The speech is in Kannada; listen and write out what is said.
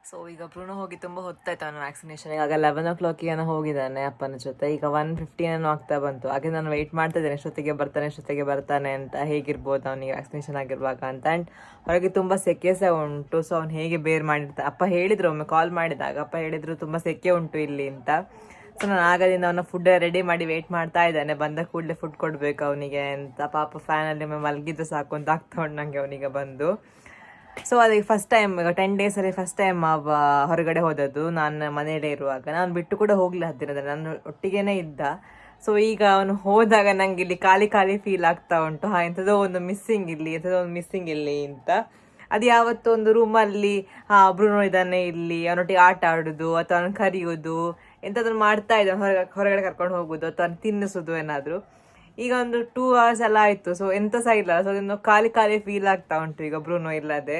ಸೊ ಈಗ ಬ್ರೂನೋ ಹೋಗಿ ತುಂಬ ಹೊತ್ತಾಯ್ತು ಅವನು ವ್ಯಾಕ್ಸಿನೇಷನ್. ಈಗ 11 o'clock ಹೋಗಿದ್ದಾನೆ ಅಪ್ಪನ ಜೊತೆ. ಈಗ 1:15 ಆಗ್ತಾ ಬಂತು. ಹಾಗೆ ನಾನು ವೆಯ್ಟ್ ಮಾಡ್ತಾ ಇದ್ದೇನೆ ಎಷ್ಟೊತ್ತಿಗೆ ಬರ್ತಾನೆ ಅಂತ, ಹೇಗಿರ್ಬೋದು ಅವನಿಗೆ ವ್ಯಾಕ್ಸಿನೇಷನ್ ಆಗಿರುವಾಗ ಅಂತ. ಆ್ಯಂಡ್ ಹೊರಗೆ ತುಂಬ ಸೆಕೆ ಸಹ ಉಂಟು. ಸೊ ಅವ್ನು ಹೇಗೆ ಬೇರ್ ಮಾಡಿರ್ತಾನೆ. ಅಪ್ಪ ಹೇಳಿದ್ರು, ಒಮ್ಮೆ ಕಾಲ್ ಮಾಡಿದಾಗ ಅಪ್ಪ ಹೇಳಿದ್ರು ತುಂಬ ಸೆಕೆ ಉಂಟು ಇಲ್ಲಿ ಅಂತ. ಸೊ ನಾನು ಆಗದಿಂದ ಅವನ ಫುಡ್ ರೆಡಿ ಮಾಡಿ ವೆಯ್ಟ್ ಮಾಡ್ತಾ ಇದ್ದಾನೆ, ಬಂದ ಕೂಡಲೇ ಫುಡ್ ಕೊಡಬೇಕು ಅವನಿಗೆ ಅಂತ. ಪಾಪ ಫ್ಯಾನಲ್ಲಿ ಮಲಗಿದ್ದು ಸಾಕು ಅಂತ ಆಗ್ತಾ ಉಂಟು ನನಗೆ ಅವನಿಗೆ ಬಂದು. ಸೊ ಅದಕ್ಕೆ ಫಸ್ಟ್ ಟೈಮ್, ಈಗ 10 days ಫಸ್ಟ್ ಟೈಮ್ ಹೊರಗಡೆ ಹೋದದ್ದು. ನಾನು ಮನೆಯಲ್ಲೇ ಇರುವಾಗ ನಾನು ಬಿಟ್ಟು ಕೂಡ ಹೋಗ್ಲಿಲ್ಲ ಹತ್ತಿರದಲ್ಲಿ, ನಾನು ಒಟ್ಟಿಗೆನೇ ಇದ್ದ. ಸೊ ಈಗ ಅವನು ಹೋದಾಗ ನಂಗೆ ಇಲ್ಲಿ ಖಾಲಿ ಖಾಲಿ ಫೀಲ್ ಆಗ್ತಾ ಉಂಟು. ಎಂಥದೋ ಒಂದು ಮಿಸ್ಸಿಂಗ್ ಇಲ್ಲಿ ಅಂತ. ಅದು ಯಾವತ್ತೋ ಒಂದು ರೂಮಲ್ಲಿ ಬ್ರೂನೋ ಇದ್ದಾನೆ ಇಲ್ಲಿ, ಅವನೊಟ್ಟಿಗೆ ಆಟ ಆಡೋದು ಅಥವಾ ಅವನು ಕರೆಯೋದು ಎಂಥದನ್ನು ಮಾಡ್ತಾ ಇದ್ದಾನೆ, ಹೊರಗಡೆ ಕರ್ಕೊಂಡು ಹೋಗೋದು ಅಥವಾ ಅವ್ನು ತಿನ್ನಿಸೋದು ಏನಾದರೂ. ಈಗ ಒಂದು 2 hours ಎಲ್ಲ ಆಯಿತು. ಸೊ ಎಂತ ಸಹ ಇಲ್ಲ. ಸೊ ಅದನ್ನು ಖಾಲಿ ಫೀಲ್ ಆಗ್ತಾ ಉಂಟು ಈಗ ಬ್ರೂನೋ ಇಲ್ಲದೆ.